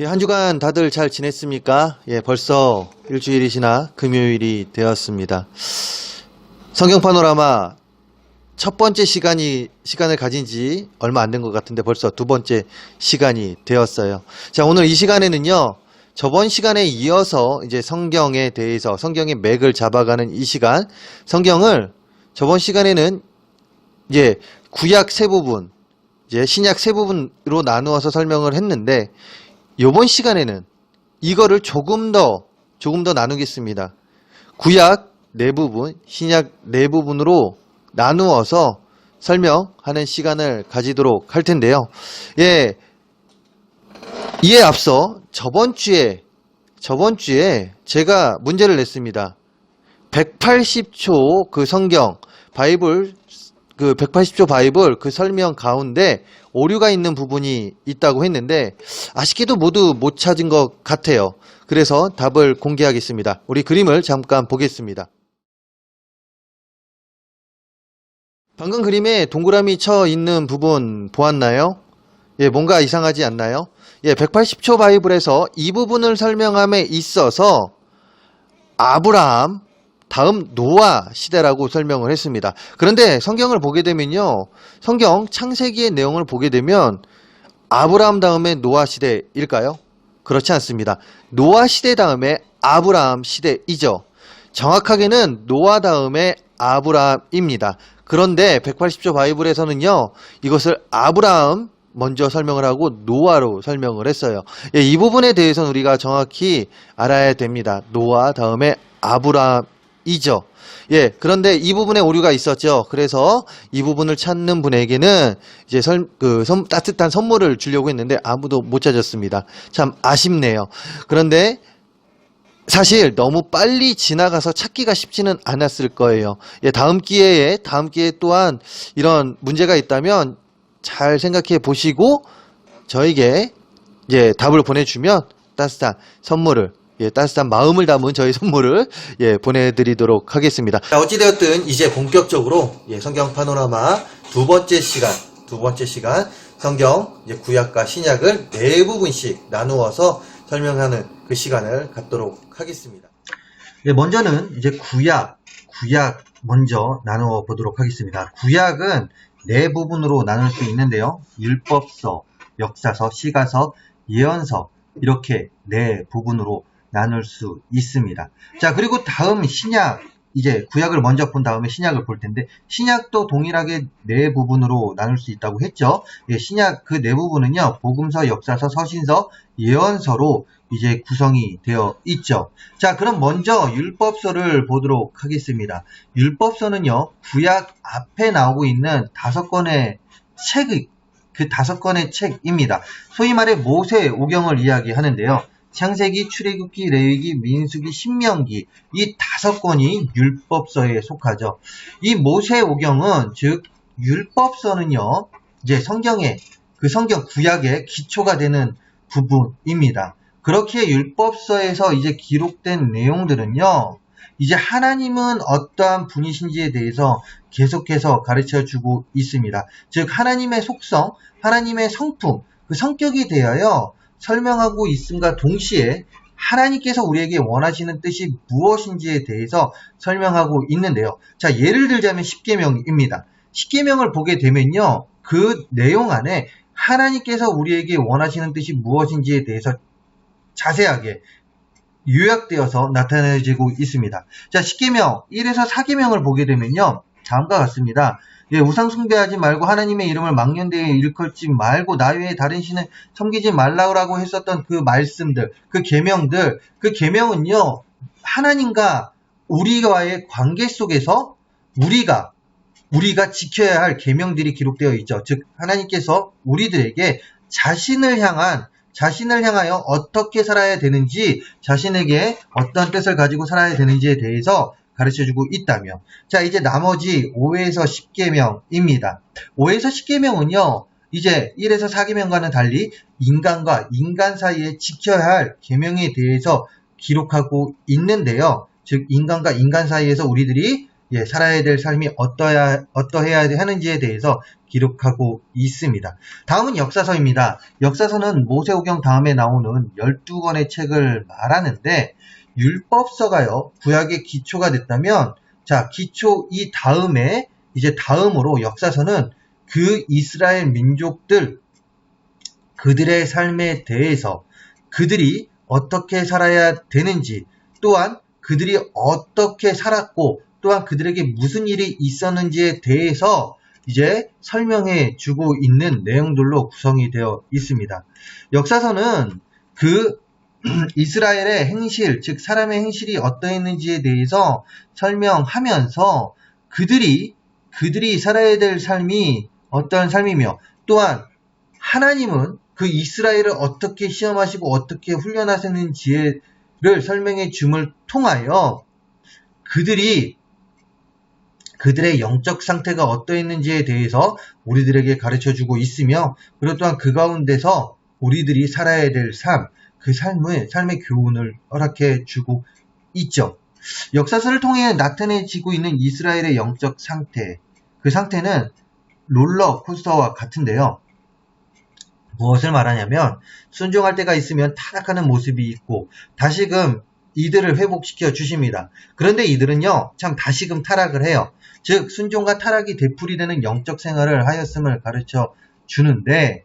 예, 한 주간 다들 잘 지냈습니까? 예, 벌써 일주일이 지나 금요일이 되었습니다. 성경 파노라마 첫 번째 시간을 가진 지 얼마 안 된 것 같은데 벌써 두 번째 시간이 되었어요. 자, 오늘 이 시간에는요, 저번 시간에 이어서 이제 성경에 대해서 성경의 맥을 잡아가는 이 시간, 성경을 저번 시간에는 이제 구약 세 부분, 이제 신약 세 부분으로 나누어서 설명을 했는데, 이번 시간에는 이거를 조금 더 나누겠습니다. 구약 네 부분, 신약 네 부분으로 나누어서 설명하는 시간을 가지도록 할 텐데요. 예, 이에 앞서 저번 주에 제가 문제를 냈습니다. 180초 그 성경 바이블, 그 180초 바이블 그 설명 가운데 오류가 있는 부분이 있다고 했는데 아쉽게도 모두 못 찾은 것 같아요. 그래서 답을 공개하겠습니다. 우리 그림을 잠깐 보겠습니다. 방금 그림에 동그라미 쳐 있는 부분 보았나요? 예, 뭔가 이상하지 않나요? 예, 180초 바이블에서 이 부분을 설명함에 있어서 아브라함, 다음 노아 시대라고 설명을 했습니다. 그런데 성경을 보게 되면요, 성경 창세기의 내용을 보게 되면 아브라함 다음에 노아 시대일까요? 그렇지 않습니다. 노아 시대 다음에 아브라함 시대이죠. 정확하게는 노아 다음에 아브라함입니다. 그런데 180조 바이블에서는요, 이것을 아브라함 먼저 설명을 하고 노아로 설명을 했어요. 예, 이 부분에 대해서는 우리가 정확히 알아야 됩니다. 노아 다음에 아브라함이죠. 예, 그런데 이 부분에 오류가 있었죠. 그래서 이 부분을 찾는 분에게는 이제 따뜻한 선물을 주려고 했는데 아무도 못 찾았습니다. 참 아쉽네요. 그런데 사실 너무 빨리 지나가서 찾기가 쉽지는 않았을 거예요. 예, 다음 기회에 또한 이런 문제가 있다면 잘 생각해 보시고 저에게 이제 답을 보내주면 따뜻한 선물을, 예, 따뜻한 마음을 담은 저희 선물을, 예, 보내드리도록 하겠습니다. 자, 어찌되었든 이제 본격적으로, 예, 성경 파노라마 두 번째 시간 성경 이제 구약과 신약을 네 부분씩 나누어서 설명하는 그 시간을 갖도록 하겠습니다. 예, 먼저는 이제 구약 먼저 나누어 보도록 하겠습니다. 구약은 네 부분으로 나눌 수 있는데요. 율법서, 역사서, 시가서, 예언서, 이렇게 네 부분으로 나눌 수 있습니다. 자, 그리고 다음 신약, 이제 구약을 먼저 본 다음에 신약을 볼 텐데, 신약도 동일하게 네 부분으로 나눌 수 있다고 했죠. 예, 신약 그 네 부분은요, 복음서, 역사서, 서신서, 예언서로 이제 구성이 되어 있죠. 자, 그럼 먼저 율법서를 보도록 하겠습니다. 율법서는요, 구약 앞에 나오고 있는 5권의 그 5권의 책입니다. 소위 말해 모세오경을 이야기하는데요. 창세기, 출애굽기, 레위기, 민수기, 신명기, 이 5권이 율법서에 속하죠. 이 모세오경은, 즉 율법서는요, 이제 성경 구약의 기초가 되는 부분입니다. 그렇게 율법서에서 이제 기록된 내용들은요, 이제 하나님은 어떠한 분이신지에 대해서 계속해서 가르쳐 주고 있습니다. 즉 하나님의 속성, 하나님의 성품, 그 성격에 대하여 설명하고 있음과 동시에 하나님께서 우리에게 원하시는 뜻이 무엇인지에 대해서 설명하고 있는데요. 자, 예를 들자면 십계명입니다. 십계명을 보게 되면요, 그 내용 안에 하나님께서 우리에게 원하시는 뜻이 무엇인지에 대해서 자세하게 요약되어서 나타내지고 있습니다. 자, 십계명 1에서 4계명을 보게 되면요, 다음과 같습니다. 예, 우상 숭배하지 말고 하나님의 이름을 망령되이 일컬지 말고 나 외에 다른 신을 섬기지 말라고 했었던 그 말씀들, 그 계명들, 그 계명은요, 하나님과 우리와의 관계 속에서 우리가 지켜야 할 계명들이 기록되어 있죠. 즉 하나님께서 우리들에게 자신을 향하여 어떻게 살아야 되는지, 자신에게 어떤 뜻을 가지고 살아야 되는지에 대해서 가르쳐주고 있다며. 자, 이제 나머지 5에서 10계명입니다. 5에서 10계명은요, 이제 1에서 4계명과는 달리 인간과 인간 사이에 지켜야 할 계명에 대해서 기록하고 있는데요. 즉 인간과 인간 사이에서 우리들이 살아야 될 삶이 어떠해야 하는지에 대해서 기록하고 있습니다. 다음은 역사서입니다. 역사서는 모세오경 다음에 나오는 12권의 책을 말하는데, 율법서가요, 구약의 기초가 됐다면, 자, 기초 이 다음에, 이제 다음으로 역사서는 그 이스라엘 민족들, 그들의 삶에 대해서 그들이 어떻게 살아야 되는지, 또한 그들이 어떻게 살았고, 또한 그들에게 무슨 일이 있었는지에 대해서 이제 설명해 주고 있는 내용들로 구성이 되어 있습니다. 역사서는 그 이스라엘의 행실, 즉 사람의 행실이 어떠했는지에 대해서 설명하면서 그들이 살아야 될 삶이 어떠한 삶이며, 또한 하나님은 그 이스라엘을 어떻게 시험하시고 어떻게 훈련하셨는지를 설명해 줌을 통하여 그들의 영적 상태가 어떠했는지에 대해서 우리들에게 가르쳐주고 있으며, 그리고 또한 그 가운데서 우리들이 살아야 될 삶, 그 삶의 교훈을 허락해 주고 있죠. 역사서를 통해 나타내지고 있는 이스라엘의 영적 상태, 그 상태는 롤러코스터와 같은데요. 무엇을 말하냐면, 순종할 때가 있으면 타락하는 모습이 있고 다시금 이들을 회복시켜 주십니다. 그런데 이들은요, 참 다시금 타락을 해요. 즉 순종과 타락이 되풀이되는 영적 생활을 하였음을 가르쳐 주는데,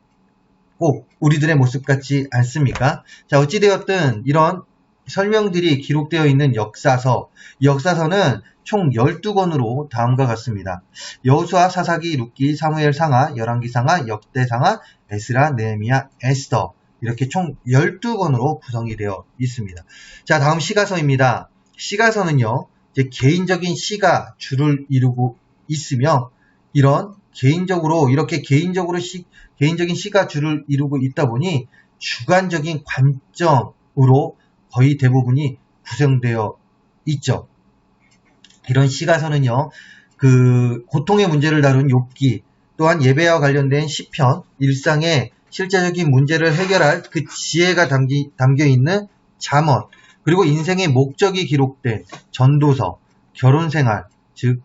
꼭 우리들의 모습 같지 않습니까? 자, 어찌되었든 이런 설명들이 기록되어 있는 역사서는 총 12권으로 다음과 같습니다. 여호수아, 사사기, 룻기, 사무엘 상하, 열왕기 상하, 역대 상하, 에스라, 느헤미야, 에스더, 이렇게 총 12권으로 구성이 되어 있습니다. 자, 다음 시가서입니다. 시가서는요, 이제 개인적인 시가 주를 이루고 있으며, 개인적인 시가 주를 이루고 있다 보니 주관적인 관점으로 거의 대부분이 구성되어 있죠. 이런 시가서는요, 그 고통의 문제를 다룬 욥기, 또한 예배와 관련된 시편, 일상의 실제적인 문제를 해결할 그 지혜가 담겨 있는 잠언, 그리고 인생의 목적이 기록된 전도서, 결혼생활, 즉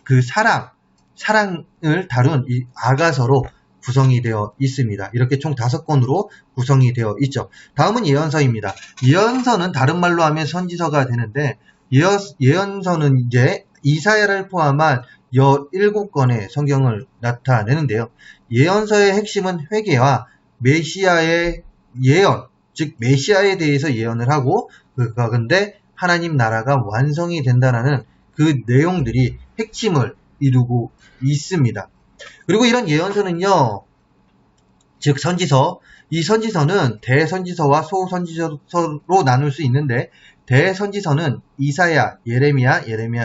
그 사랑을 다룬 이 아가서로 구성이 되어 있습니다. 이렇게 총 5권으로 구성이 되어 있죠. 다음은 예언서입니다. 예언서는 다른 말로 하면 선지서가 되는데, 예언서는 이제 이사야를 포함한 17권의 성경을 나타내는데요. 예언서의 핵심은 회개와 메시아의 예언, 즉 메시아에 대해서 예언을 하고, 그런데 하나님 나라가 완성이 된다는 그 내용들이 핵심을 이루고 있습니다. 그리고 이런 예언서는요, 즉 선지서, 이 선지서는 대선지서와 소선지서로 나눌 수 있는데, 대선지서는 이사야, 예레미야,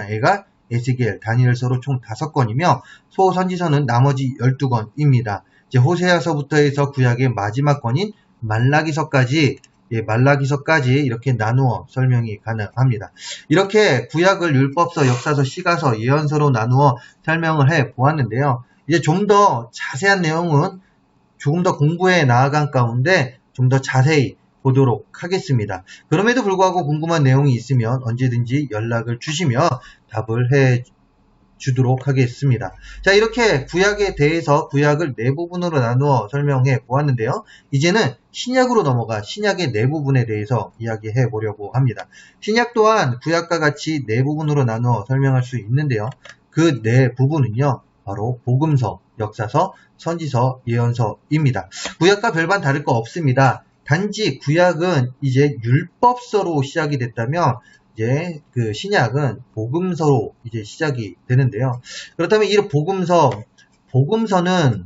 에가, 에스겔, 다니엘서로 총 5권이며, 소선지서는 나머지 12권입니다. 이제 호세아서부터 해서 구약의 마지막 권인 말라기서까지 이렇게 나누어 설명이 가능합니다. 이렇게 구약을 율법서, 역사서, 시가서, 예언서로 나누어 설명을 해 보았는데요. 이제 좀 더 자세한 내용은 조금 더 공부해 나아간 가운데 좀 더 자세히 보도록 하겠습니다. 그럼에도 불구하고 궁금한 내용이 있으면 언제든지 연락을 주시면 답을 해 주도록 하겠습니다. 자, 이렇게 구약에 대해서 구약을 네 부분으로 나누어 설명해 보았는데요. 이제는 신약으로 넘어가 신약의 네 부분에 대해서 이야기해 보려고 합니다. 신약 또한 구약과 같이 네 부분으로 나누어 설명할 수 있는데요. 그 네 부분은요, 바로 복음서, 역사서, 선지서, 예언서입니다. 구약과 별반 다를 거 없습니다. 단지 구약은 이제 율법서로 시작이 됐다면, 이제 그 신약은 복음서로 이제 시작이 되는데요. 그렇다면 이 복음서는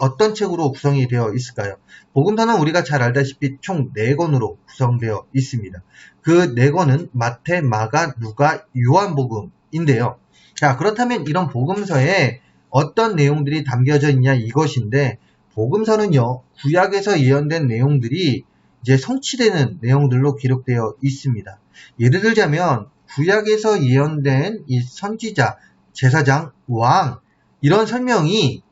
어떤 책으로 구성이 되어 있을까요? 복음서는 우리가 잘 알다시피 총 4권으로 구성되어 있습니다. 그 4권은 마태, 마가, 누가, 요한복음인데요. 자, 그렇다면 이런 복음서에 어떤 내용들이 담겨져 있냐 이것인데, 복음서는요, 구약에서 예언된 내용들이 이제 성취되는 내용들로 기록되어 있습니다. 예를 들자면 구약에서 예언된 이 선지자, 제사장, 왕, 이런 설명이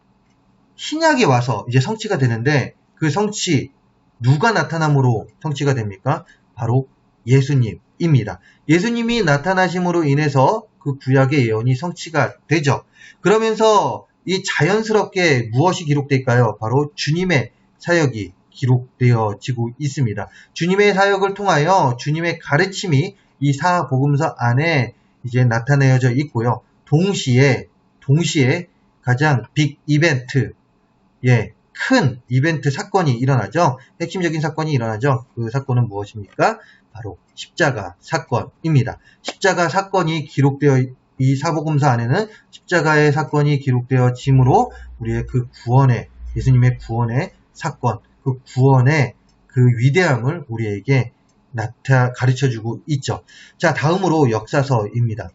신약에 와서 이제 성취가 되는데, 그 성취 누가 나타남으로 성취가 됩니까? 바로 예수님입니다. 예수님이 나타나심으로 인해서 그 구약의 예언이 성취가 되죠. 그러면서 이 자연스럽게 무엇이 기록될까요? 바로 주님의 사역이 기록되어지고 있습니다. 주님의 사역을 통하여 주님의 가르침이 이 사복음서 안에 이제 나타내어져 있고요. 동시에 가장 빅 이벤트, 큰 이벤트 사건이 일어나죠. 핵심적인 사건이 일어나죠. 그 사건은 무엇입니까? 바로 십자가 사건입니다. 십자가 사건이 기록되어 이 사복음서 안에는 십자가의 사건이 기록되어짐으로 우리의 그 구원의 예수님의 구원의 사건, 그 구원의 그 위대함을 우리에게 가르쳐주고 있죠. 자, 다음으로 역사서입니다.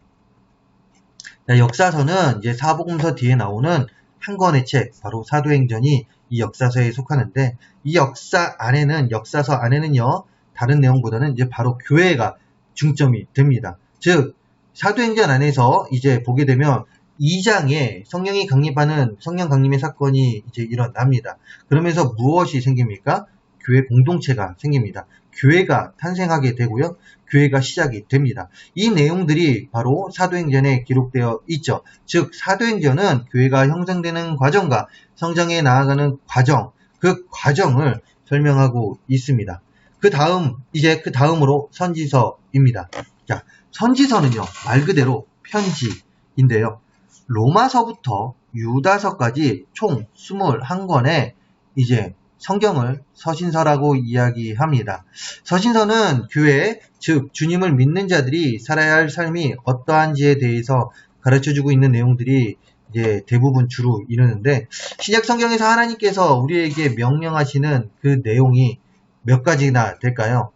자, 역사서는 이제 사복음서 뒤에 나오는 한 권의 책, 바로 사도행전이 이 역사서에 속하는데, 이 역사서 안에는요, 다른 내용보다는 이제 바로 교회가 중점이 됩니다. 즉, 사도행전 안에서 이제 보게 되면 2장에 성령 강림의 사건이 이제 일어납니다. 그러면서 무엇이 생깁니까? 교회 공동체가 생깁니다. 교회가 탄생하게 되고요. 교회가 시작이 됩니다. 이 내용들이 바로 사도행전에 기록되어 있죠. 즉, 사도행전은 교회가 형성되는 과정과 성장해 나아가는 과정, 그 과정을 설명하고 있습니다. 그 다음으로 선지서입니다. 자, 선지서는요, 말 그대로 편지인데요. 로마서부터 유다서까지 총 21권의 이제 성경을 서신서라고 이야기합니다. 서신서는 교회, 즉 주님을 믿는 자들이 살아야 할 삶이 어떠한지에 대해서 가르쳐주고 있는 내용들이 이제 대부분 주로 이루는데, 신약 성경에서 하나님께서 우리에게 명령하시는 그 내용이 몇 가지나 될까요?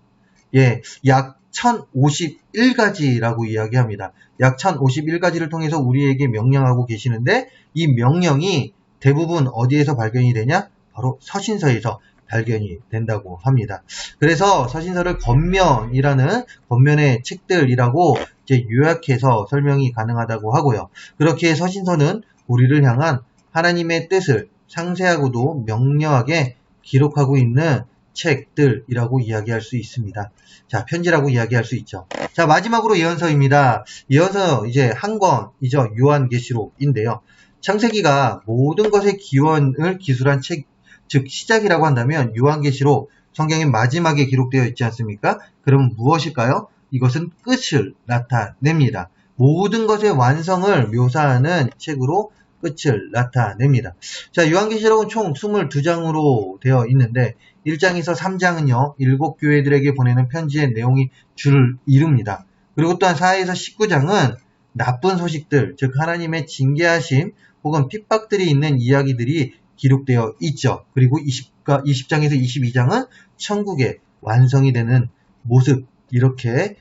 약 1051가지라고 이야기합니다. 약 1051가지를 통해서 우리에게 명령하고 계시는데, 이 명령이 대부분 어디에서 발견이 되냐? 바로 서신서에서 발견이 된다고 합니다. 그래서 서신서를 겉면의 책들이라고 이제 요약해서 설명이 가능하다고 하고요. 그렇게 서신서는 우리를 향한 하나님의 뜻을 상세하고도 명료하게 기록하고 있는 책들이라고 이야기할 수 있습니다. 자, 편지라고 이야기할 수 있죠. 자, 마지막으로 예언서입니다. 예언서 이제 한 권이죠. 요한계시록인데요. 창세기가 모든 것의 기원을 기술한 책, 즉 시작이라고 한다면 요한계시록 성경의 마지막에 기록되어 있지 않습니까? 그럼 무엇일까요? 이것은 끝을 나타냅니다. 모든 것의 완성을 묘사하는 책으로 끝을 나타냅니다. 자, 요한계시록은 총 22장으로 되어 있는데 1장에서 3장은요, 7교회들에게 보내는 편지의 내용이 줄을 이룹니다. 그리고 또한 4에서 19장은 나쁜 소식들, 즉 하나님의 징계하심 혹은 핍박들이 있는 이야기들이 기록되어 있죠. 그리고 20장에서 22장은 천국의 완성이 되는 모습, 이렇게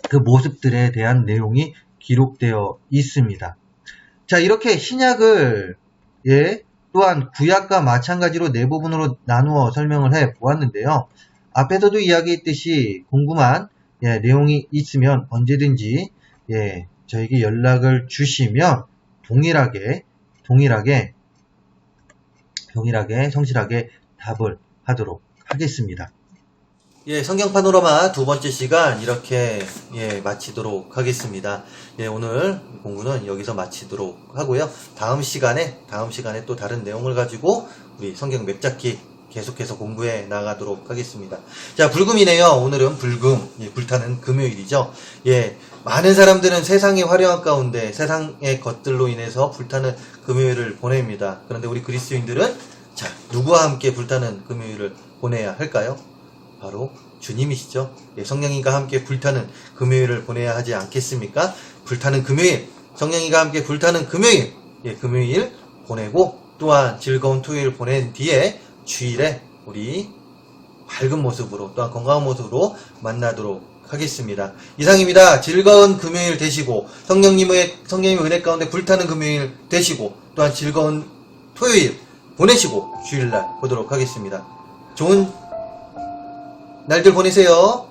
그 모습들에 대한 내용이 기록되어 있습니다. 자, 이렇게 신약을 또한 구약과 마찬가지로 네 부분으로 나누어 설명을 해 보았는데요. 앞에서도 이야기했듯이 궁금한 내용이 있으면 언제든지 저에게 연락을 주시면 동일하게 성실하게 답을 하도록 하겠습니다. 성경 파노라마 두 번째 시간 이렇게 마치도록 하겠습니다. 오늘 공부는 여기서 마치도록 하고요. 다음 시간에 또 다른 내용을 가지고 우리 성경 맵잡기 계속해서 공부해 나가도록 하겠습니다. 자, 불금이네요. 오늘은 불타는 금요일이죠. 많은 사람들은 세상의 화려한 가운데 세상의 것들로 인해서 불타는 금요일을 보냅니다. 그런데 우리 그리스도인들은 자, 누구와 함께 불타는 금요일을 보내야 할까요? 바로 주님이시죠. 성령님과 함께 불타는 금요일을 보내야 하지 않겠습니까? 불타는 금요일, 성령님과 함께 불타는 금요일, 금요일 보내고 또한 즐거운 토요일 보낸 뒤에 주일에 우리 밝은 모습으로 또한 건강한 모습으로 만나도록 하겠습니다. 이상입니다. 즐거운 금요일 되시고 성령님의 은혜 가운데 불타는 금요일 되시고 또한 즐거운 토요일 보내시고 주일날 보도록 하겠습니다. 좋은 날들 보내세요.